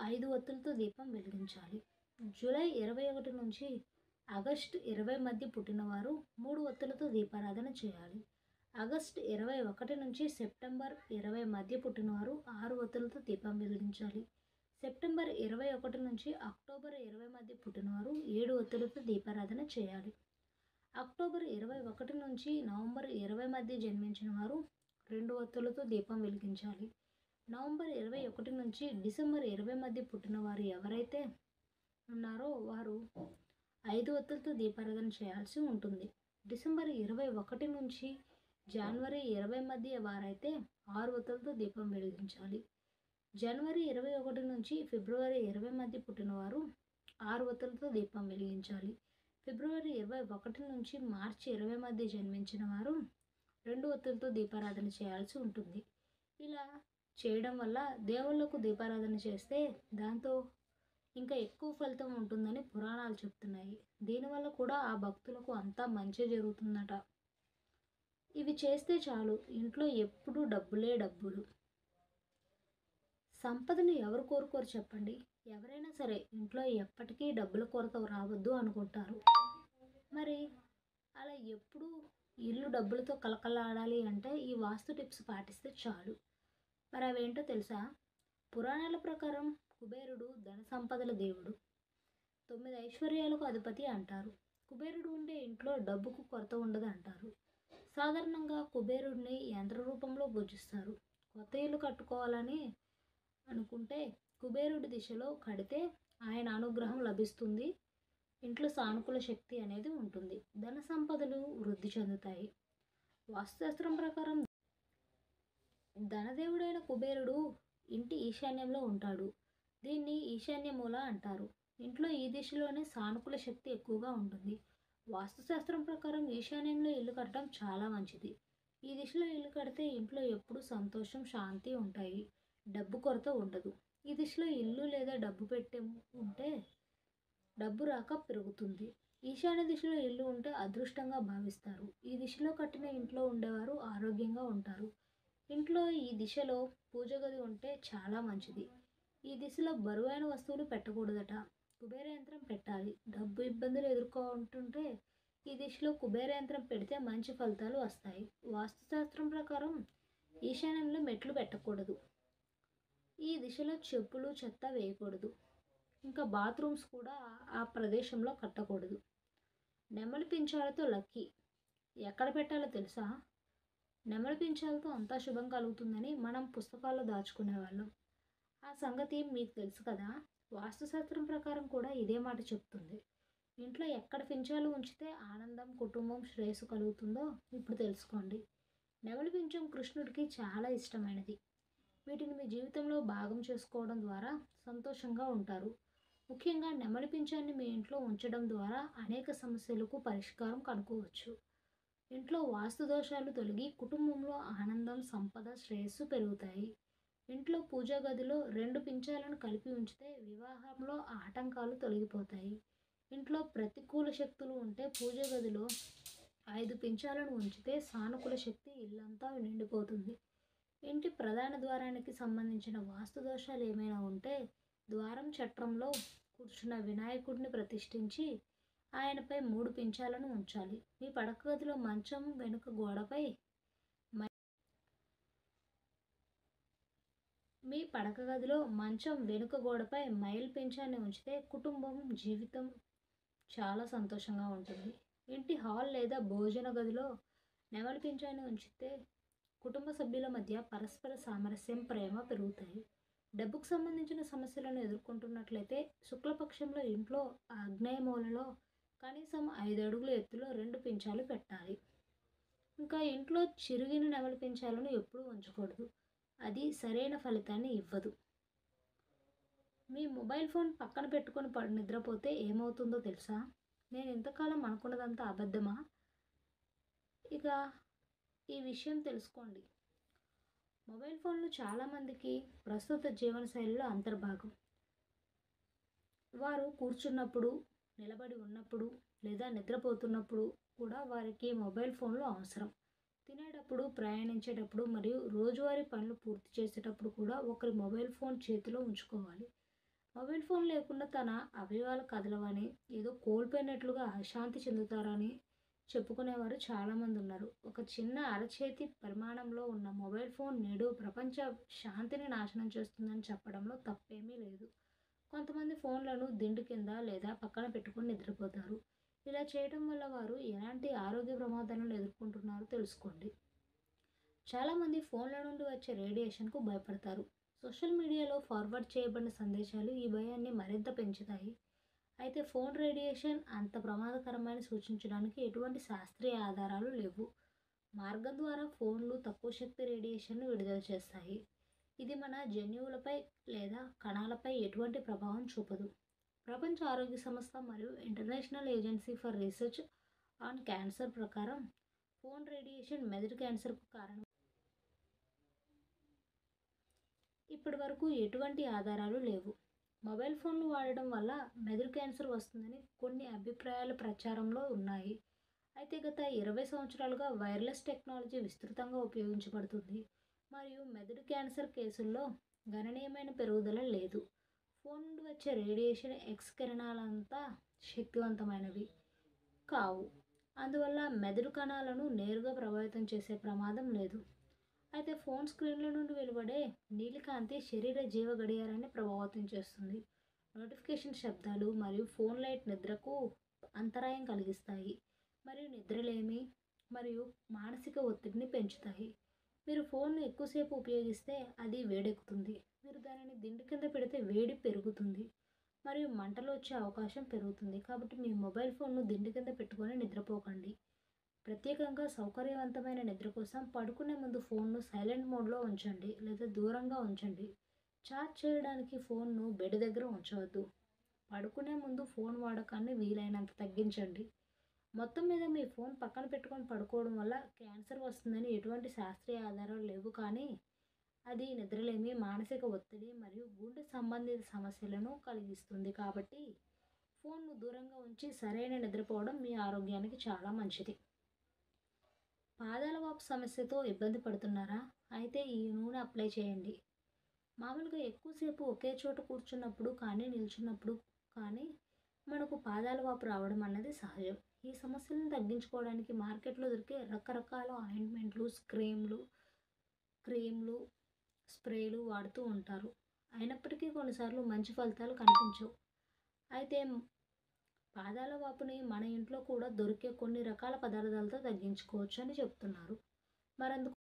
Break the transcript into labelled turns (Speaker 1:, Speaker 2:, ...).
Speaker 1: 5 ఒత్తులతో దీపం వెలిగించాలి. జూలై 21 నుంచి ఆగస్టు 20 మధ్య పుట్టినవారు 3 ఒత్తులతో దీపారాధన చేయాలి. ఆగస్టు 21 నుంచి సెప్టెంబర్ 20 మధ్య పుట్టినవారు 6 ఒత్తులతో దీపం వెలిగించాలి. సెప్టెంబర్ 21 నుంచి అక్టోబర్ 20 మధ్య పుట్టినవారు 7 ఒత్తులతో దీపారాధన చేయాలి. అక్టోబర్ 21 నుంచి నవంబర్ 20 మధ్య జన్మించిన వారు 2 ఒత్తులతో దీపం వెలిగించాలి. నవంబర్ 21 నుంచి డిసెంబర్ 20 మధ్య పుట్టిన వారు ఎవరైతే ఉన్నారో వారు 5 ఒత్తులతో దీపారాధన చేయాల్సి ఉంటుంది. డిసెంబర్ 21 నుంచి జనవరి 20 మధ్య వారైతే 6 ఒత్తులతో దీపం వెలిగించాలి. జనవరి 21 నుంచి ఫిబ్రవరి 20 మధ్య పుట్టినవారు 6 ఒత్తులతో దీపం వెలిగించాలి. ఫిబ్రవరి 21 నుంచి మార్చి 20 మధ్య జన్మించిన వారు 2 ఒత్తులతో దీపారాధన చేయాల్సి ఉంటుంది. ఇలా చేయడం వల్ల దేవుళ్లకు దీపారాధన చేస్తే దాంతో ఇంకా ఎక్కువ ఫలితం ఉంటుందని పురాణాలు చెప్తున్నాయి. దీనివల్ల కూడా ఆ భక్తులకు అంతా మంచి జరుగుతుందట. ఇవి చేస్తే చాలు, ఇంట్లో ఎప్పుడూ డబ్బులే డబ్బులు. సంపదను ఎవరు కోరుకోరు చెప్పండి? ఎవరైనా సరే ఇంట్లో ఎప్పటికీ డబ్బుల కొరత రావద్దు అనుకుంటారు. మరి అలా ఎప్పుడూ ఇల్లు డబ్బులతో కలకలాడాలి అంటే ఈ వాస్తు టిప్స్ పాటిస్తే చాలు. మరి అవేంటో తెలుసా? పురాణాల ప్రకారం కుబేరుడు ధన సంపదల దేవుడు, 9 ఐశ్వర్యాలకు అధిపతి అంటారు. కుబేరుడు ఉండే ఇంట్లో డబ్బుకు కొరత ఉండదు అంటారు. సాధారణంగా కుబేరుడిని యంత్ర రూపంలో పూజిస్తారు. కొత్త ఇల్లు కట్టుకోవాలని అనుకుంటే కుబేరుడి దిశలో కడితే ఆయన అనుగ్రహం లభిస్తుంది. ఇంట్లో సానుకూల శక్తి అనేది ఉంటుంది. ధన సంపదలు వృద్ధి చెందుతాయి. వాస్తుశాస్త్రం ప్రకారం ధనదేవుడైన కుబేరుడు ఇంటి ఈశాన్యంలో ఉంటాడు. దీన్ని ఈశాన్య మూల అంటారు. ఇంట్లో ఈ దిశలోనే సానుకూల శక్తి ఎక్కువగా ఉంటుంది. వాస్తుశాస్త్రం ప్రకారం ఈశాన్యంలో ఇల్లు కట్టడం చాలా మంచిది. ఈ దిశలో ఇల్లు కడితే ఇంట్లో ఎప్పుడూ సంతోషం, శాంతి ఉంటాయి. డబ్బు కొరత ఉండదు. ఈ దిశలో ఇల్లు లేదా డబ్బు పెట్టి ఉంటే డబ్బు రాక పెరుగుతుంది. ఈశాన్య దిశలో ఇల్లు ఉంటే అదృష్టంగా భావిస్తారు. ఈ దిశలో కట్టిన ఇంట్లో ఉండేవారు ఆరోగ్యంగా ఉంటారు. ఇంట్లో ఈ దిశలో పూజ గది ఉంటే చాలా మంచిది. ఈ దిశలో బరువైన వస్తువులు పెట్టకూడదట. కుబేర యంత్రం పెట్టాలి. డబ్బు ఇబ్బందులు ఎదుర్కొంటుంటే ఈ దిశలో కుబేర యంత్రం పెడితే మంచి ఫలితాలు వస్తాయి. వాస్తుశాస్త్రం ప్రకారం ఈశాన్యంలో మెట్లు పెట్టకూడదు. ఈ దిశలో చెప్పులు, చెత్త వేయకూడదు. ఇంకా బాత్రూమ్స్ కూడా ఆ ప్రదేశంలో కట్టకూడదు. నెమలి పించాలతో లక్కీ ఎక్కడ పెట్టాలో తెలుసా? నెమలి పించాలతో అంతా శుభం కలుగుతుందని మనం పుస్తకాల్లో దాచుకునేవాళ్ళం. ఆ సంగతి మీకు తెలుసు కదా? వాస్తుశాస్త్రం ప్రకారం కూడా ఇదే మాట చెప్తుంది. ఇంట్లో ఎక్కడ పించాలు ఉంచితే ఆనందం, కుటుంబం, శ్రేయస్సు కలుగుతుందో ఇప్పుడు తెలుసుకోండి. నెమలి పించం కృష్ణుడికి చాలా ఇష్టమైనది. వీటిని మీ జీవితంలో భాగం చేసుకోవడం ద్వారా సంతోషంగా ఉంటారు. ముఖ్యంగా నెమలి పించాన్ని మీ ఇంట్లో ఉంచడం ద్వారా అనేక సమస్యలకు పరిష్కారం కనుక్కోవచ్చు. ఇంట్లో వాస్తు దోషాలు తొలగి కుటుంబంలో ఆనందం, సంపద, శ్రేయస్సు పెరుగుతాయి. ఇంట్లో పూజా గదిలో 2 పించాలను కలిపి ఉంచితే వివాహంలో ఆటంకాలు తొలగిపోతాయి. ఇంట్లో ప్రతికూల శక్తులు ఉంటే పూజ గదిలో 5 పించాలను ఉంచితే సానుకూల శక్తి ఇల్లంతా నిండిపోతుంది. ఇంటి ప్రధాన ద్వారానికి సంబంధించిన వాస్తు దోషాలు ఏమైనా ఉంటే ద్వారం చట్రంలో కూర్చున్న వినాయకుడిని ప్రతిష్ఠించి ఆయనపై 3 పించాలను ఉంచాలి. మీ పడక గదిలో మంచం వెనుక గోడపై మైల్ పించాన్ని ఉంచితే కుటుంబం జీవితం చాలా సంతోషంగా ఉంటుంది. ఇంటి హాల్ లేదా భోజన గదిలో నెమలి పించాన్ని ఉంచితే కుటుంబ సభ్యుల మధ్య పరస్పర సామరస్యం, ప్రేమ పెరుగుతాయి. డబ్బుకు సంబంధించిన సమస్యలను ఎదుర్కొంటున్నట్లయితే శుక్లపక్షంలో ఇంట్లో ఆగ్నేయ మూలలో కనీసం 5 అడుగుల ఎత్తులో 2 పించాలు పెట్టాలి. ఇంకా ఇంట్లో చిరిగిన నెమలి పించాలను ఎప్పుడూ ఉంచకూడదు. అది సరైన ఫలితాన్ని ఇవ్వదు. మీ మొబైల్ ఫోన్ పక్కన పెట్టుకొని నిద్రపోతే ఏమవుతుందో తెలుసా? నేను ఇంతకాలం అనుకున్నదంతా అబద్ధమా? ఇక ఈ విషయం తెలుసుకోండి. మొబైల్ ఫోన్లు చాలామందికి ప్రస్తుత జీవనశైలిలో అంతర్భాగం. వారు కూర్చున్నప్పుడు, నిలబడి ఉన్నప్పుడు లేదా నిద్రపోతున్నప్పుడు కూడా వారికి మొబైల్ ఫోన్లు అవసరం. తినేటప్పుడు, ప్రయాణించేటప్పుడు మరియు రోజువారీ పనులు పూర్తి చేసేటప్పుడు కూడా ఒకరి మొబైల్ ఫోన్ చేతిలో ఉంచుకోవాలి. మొబైల్ ఫోన్ లేకుండా తన అవయవాలు కదలవని, ఏదో కోల్పోయినట్లుగా అశాంతి చెందుతారని చెప్పుకునేవారు చాలామంది ఉన్నారు. ఒక చిన్న అరచేతి పరిమాణంలో ఉన్న మొబైల్ ఫోన్ నేడు ప్రపంచ శాంతిని నాశనం చేస్తుందని చెప్పడంలో తప్పేమీ లేదు. కొంతమంది ఫోన్లను దిండు కింద లేదా పక్కన పెట్టుకొని నిద్రపోతారు. ఇలా చేయడం వల్ల వారు ఎలాంటి ఆరోగ్య ప్రమాదాలను ఎదుర్కొంటున్నారో తెలుసుకోండి. చాలామంది ఫోన్ల నుండి వచ్చే రేడియేషన్కు భయపడతారు. సోషల్ మీడియాలో ఫార్వర్డ్ చేయబడిన సందేశాలు ఈ భయాన్ని మరింత పెంచుతాయి. అయితే ఫోన్ రేడియేషన్ అంత ప్రమాదకరమని సూచించడానికి ఎటువంటి శాస్త్రీయ ఆధారాలు లేవు. మార్గం ద్వారా ఫోన్లు తక్కువ శక్తి రేడియేషన్ను విడుదల చేస్తాయి. ఇది మన జన్యువులపై లేదా కణాలపై ఎటువంటి ప్రభావం చూపదు. ప్రపంచ ఆరోగ్య సంస్థ మరియు international agency for research on cancer ప్రకారం ఫోన్ రేడియేషన్ మెదడు క్యాన్సర్కు కారణం. ఇప్పటి వరకు ఎటువంటి ఆధారాలు లేవు. మొబైల్ ఫోన్లు వాడడం వల్ల మెదడు క్యాన్సర్ వస్తుందని కొన్ని అభిప్రాయాలు ప్రచారంలో ఉన్నాయి. అయితే గత 20 సంవత్సరాలుగా వైర్లెస్ టెక్నాలజీ విస్తృతంగా ఉపయోగించబడుతుంది మరియు మెదడు క్యాన్సర్ కేసుల్లో గణనీయమైన పెరుగుదల లేదు. ఫోన్ నుండి వచ్చే రేడియేషన్ ఎక్స్ కిరణాలంతా శక్తివంతమైనవి కావు. అందువల్ల మెదడు కణాలను నేరుగా ప్రభావితం చేసే ప్రమాదం లేదు. అయితే ఫోన్ స్క్రీన్ల నుండి వెలువడే నీలికాంతి శరీర జీవ గడియారాన్ని ప్రభావితం చేస్తుంది. నోటిఫికేషన్ శబ్దాలు మరియు ఫోన్ లైట్ నిద్రకు అంతరాయం కలిగిస్తాయి మరియు నిద్రలేమి మరియు మానసిక ఒత్తిడిని పెంచుతాయి. మీరు ఫోన్ను ఎక్కువసేపు ఉపయోగిస్తే అది వేడెక్కుతుంది. మీరు దానిని దిండు కింద పెడితే వేడి పెరుగుతుంది మరియు మంటలు వచ్చే అవకాశం పెరుగుతుంది. కాబట్టి మీ మొబైల్ ఫోన్ను దిండు కింద పెట్టుకొని నిద్రపోకండి. ప్రత్యేకంగా సౌకర్యవంతమైన నిద్ర కోసం పడుకునే ముందు ఫోన్ను సైలెంట్ మోడ్లో ఉంచండి లేదా దూరంగా ఉంచండి. ఛార్జ్ చేయడానికి ఫోన్ను బెడ్ దగ్గర ఉంచవద్దు. పడుకునే ముందు ఫోన్ వాడకాన్ని వీలైనంత తగ్గించండి. మొత్తం మీద మీ ఫోన్ పక్కన పెట్టుకొని పడుకోవడం వల్ల క్యాన్సర్ వస్తుందని ఎటువంటి శాస్త్రీయ ఆధారాలు లేవు, కానీ అది నిద్రలేమి, మానసిక ఒత్తిడి మరియు గుండె సంబంధిత సమస్యలను కలిగిస్తుంది. కాబట్టి ఫోన్ను దూరంగా ఉంచి సరైన నిద్రపోవడం మీ ఆరోగ్యానికి చాలా మంచిది. పాదాల వాపు సమస్యతో ఇబ్బంది పడుతున్నారా? అయితే ఈ నూనె అప్లై చేయండి. మామూలుగా ఎక్కువసేపు ఒకే చోట కూర్చున్నప్పుడు కానీ నిల్చున్నప్పుడు కానీ మనకు పాదాల వాపు రావడం అన్నది సహజం. ఈ సమస్యలను తగ్గించుకోవడానికి మార్కెట్లో దొరికే రకరకాల ఆయింట్మెంట్లు, క్రీమ్లు, స్ప్రేలు వాడుతూ ఉంటారు. అయినప్పటికీ కొన్నిసార్లు మంచి ఫలితాలు కనిపించవు. అయితే పాదాల వాపుని మన ఇంట్లో కూడా దొరికే కొన్ని రకాల పదార్థాలతో తగ్గించుకోవచ్చు అని చెప్తున్నారు. మరందుకు